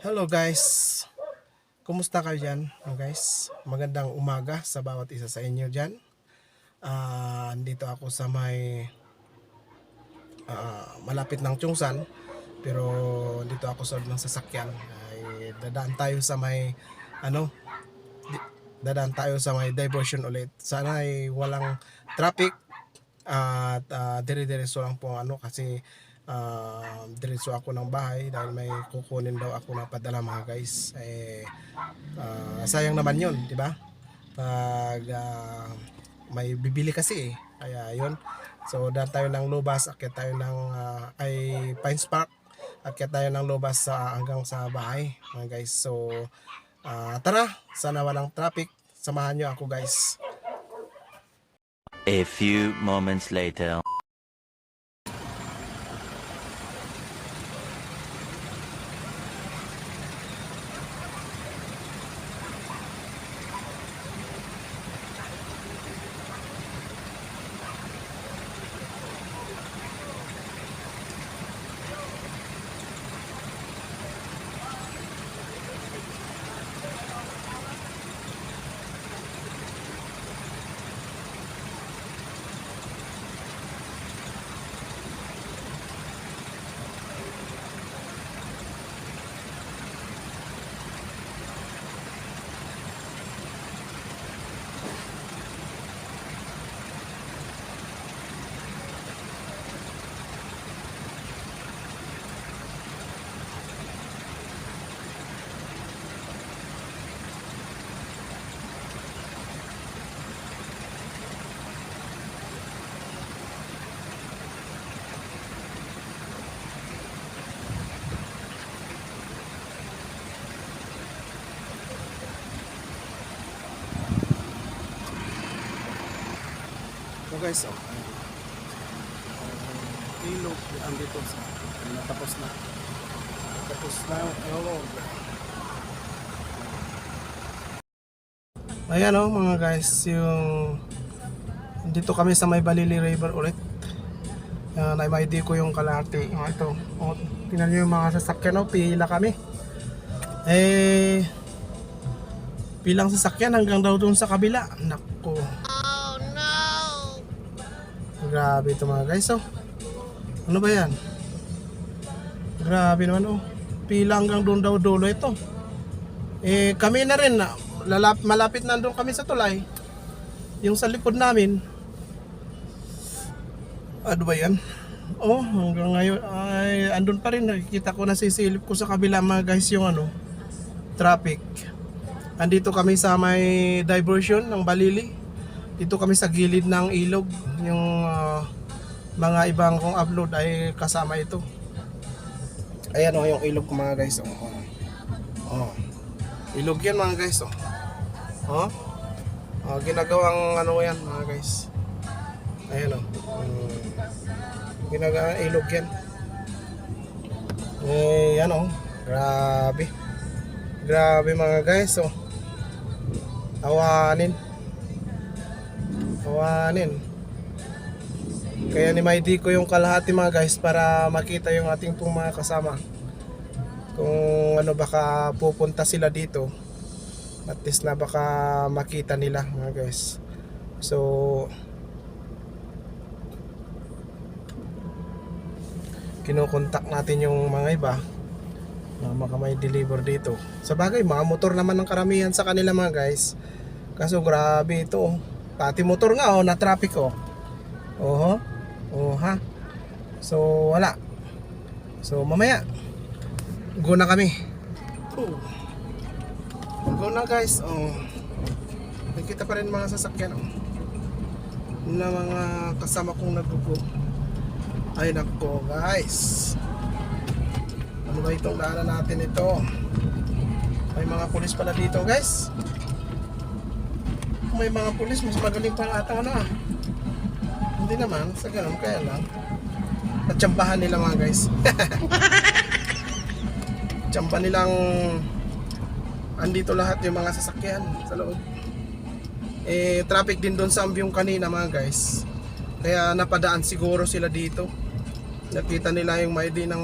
Hello guys, kumusta kayo dyan guys? Magandang umaga sa bawat isa sa inyo dyan. Andito ako sa may malapit ng Chungsan, pero dito ako sa ng sasakyan. Dadaan tayo sa may dadaan tayo sa may diversion ulit. Sana ay walang traffic at dire-diretso lang po kasi diretso ako ng bahay dahil may kukunin daw ako na padala mga guys. Sayang naman yun, di ba? Pag may bibili kasi kaya yun. So daan tayo ng Lobas, akyat tayo ng Pines Park, akyat tayo ng Lobas hanggang sa bahay mga guys. So tara, sana walang traffic. Samahan nyo ako guys. A few moments later. So guys, ilog andito sa natapos na ilog. Ayan mga guys, yung dito kami sa may Balili River ulit. Na-ID ko yung kalahati. Ito, tingnan nyo yung mga sasakyan, pila kami. Pilang sasakyan hanggang daw dun sa kabila. Nako. Grabe ito mga guys. Ano ba yan? Grabe naman pila hanggang doon daw dulo ito. Kami na rin malapit na doon kami sa tulay. Yung sa likod namin. Ano ba yan? Hanggang ngayon ay andun pa rin. Nakikita ko na sisilip ko sa kabila mga guys yung traffic. Andito kami sa may diversion ng Balili. Dito kami sa gilid ng ilog. Yung mga ibang kong upload ay kasama ito. Ayan yung ilog ko mga guys. Ilog yan mga guys. Ginagawang yan mga guys. Ayan ginagawang ilog yan. Grabe. Grabe mga guys. Awanin. Kaya ni-ID ko yung kalahati mga guys para makita yung ating pong mga kasama. Kung baka pupunta sila dito. At least na baka makita nila mga guys. So kinokontak natin yung mga iba na baka may deliver dito. Sa bagay mga motor naman ng karamihan sa kanila mga guys. Kaso grabe ito pati motor nga na traffic So wala. So mamaya go na kami. Go na guys. Nakita pa rin mga sasakyan na mga kasama kong naggugo. Ay nako guys. Ano ba itong daanan natin ito? May mga pulis pala dito guys. May mga pulis, mas magaling pa ata Hindi naman, sa ganun, kaya lang natsambahan nila mga guys. Tsampa nilang andito lahat yung mga sasakyan sa loob. Traffic din doon sa Ambyong kanina mga guys. Kaya napadaan siguro sila dito. Nakita nila yung ID ng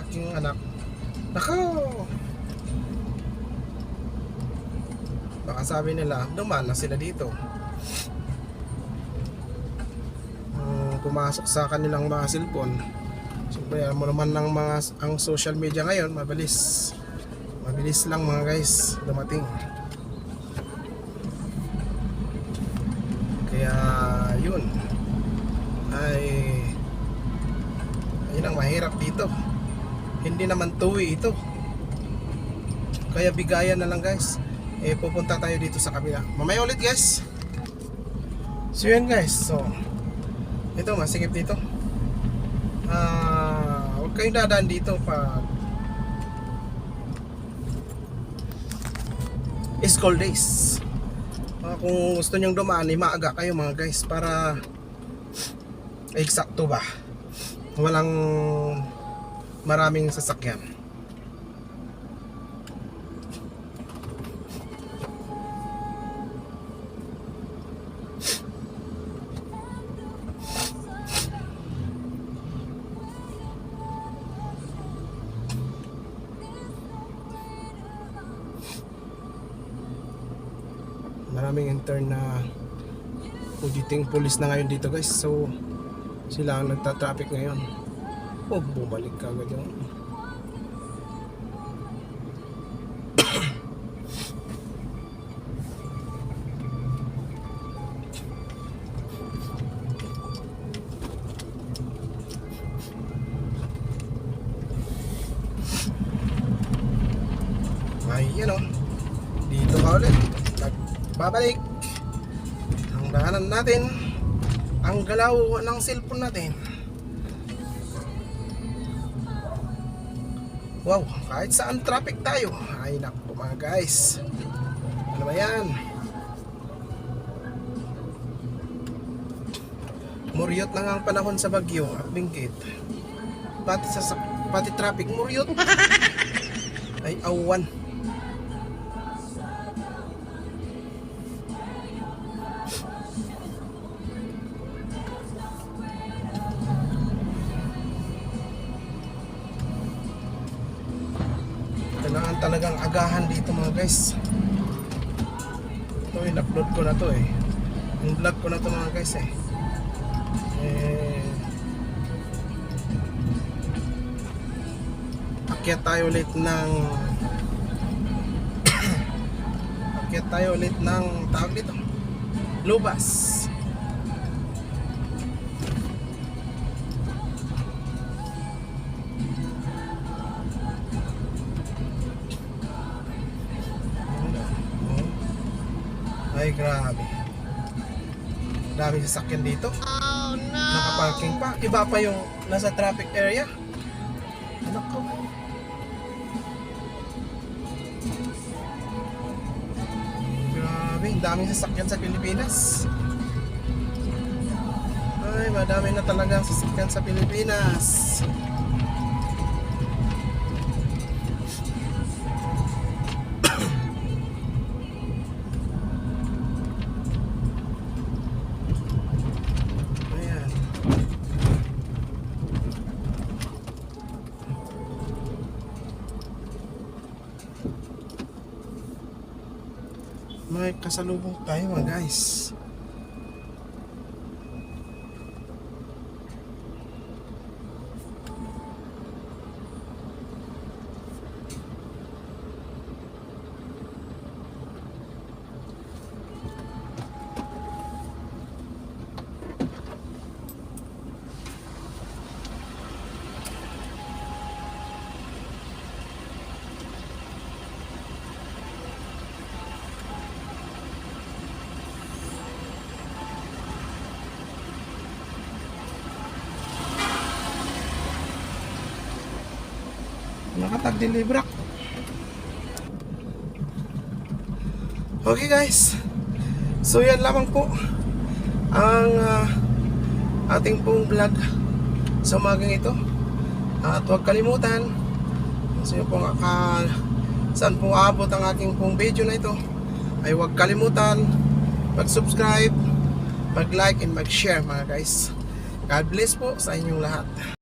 aking anak. Nako, Baka sabi nila, dumaan na sila dito. Pumasok sa kanilang mga cellphone. Siyempre, alam mo naman ng ang social media ngayon, mabilis. Mabilis lang mga guys, dumating. Kaya, yun. Yun ang mahirap dito. Hindi naman tuwi ito. Kaya bigayan na lang guys. Pupunta tayo dito sa kabila. Mamaya ulit guys. So yun guys. So ito masikip dito. Huwag kayong dadaan dito pag school days. Kung gusto nyong dumaan, maaga kayo mga guys para eksakto ba, walang maraming sasakyan. Maraming intern na auditing police na ngayon dito guys. So sila ang nagta-traffic ngayon. Bumalik ka agad yun. Ayan o. Dito ka ulit. Babalik ang daanan natin, ang galaw ng cellphone natin. Wow, kahit saan traffic tayo. Ay naku mga guys, ano ba yan? Muryot na nga ang panahon sa Bagyo at Benguet. Pati traffic muryot. Ay awan. Kailangan talagang agahan dito mga guys. Ito in-upload ko na to eh. Yung vlog ko na to mga guys eh. Akyat tayo ulit ng akyat tayo ulit ng tawag dito, Lubas. Ay grabe, daming sasakyan dito. Oh no, nakaparking pa, iba pa yung nasa traffic area. Anak ko, grabe, daming sasakyan sa Pilipinas. Ay, madami na talagang sasakyan sa Pilipinas. May kasalubong tayo mga guys. Nakatag-deliver ako. Okay guys, so yan lamang po ang ating pong vlog sa umagang ito. At huwag kalimutan, saan po aabot ang aking pong video na ito, ay huwag kalimutan mag-subscribe, mag-like and mag-share mga guys. God bless po sa inyong lahat.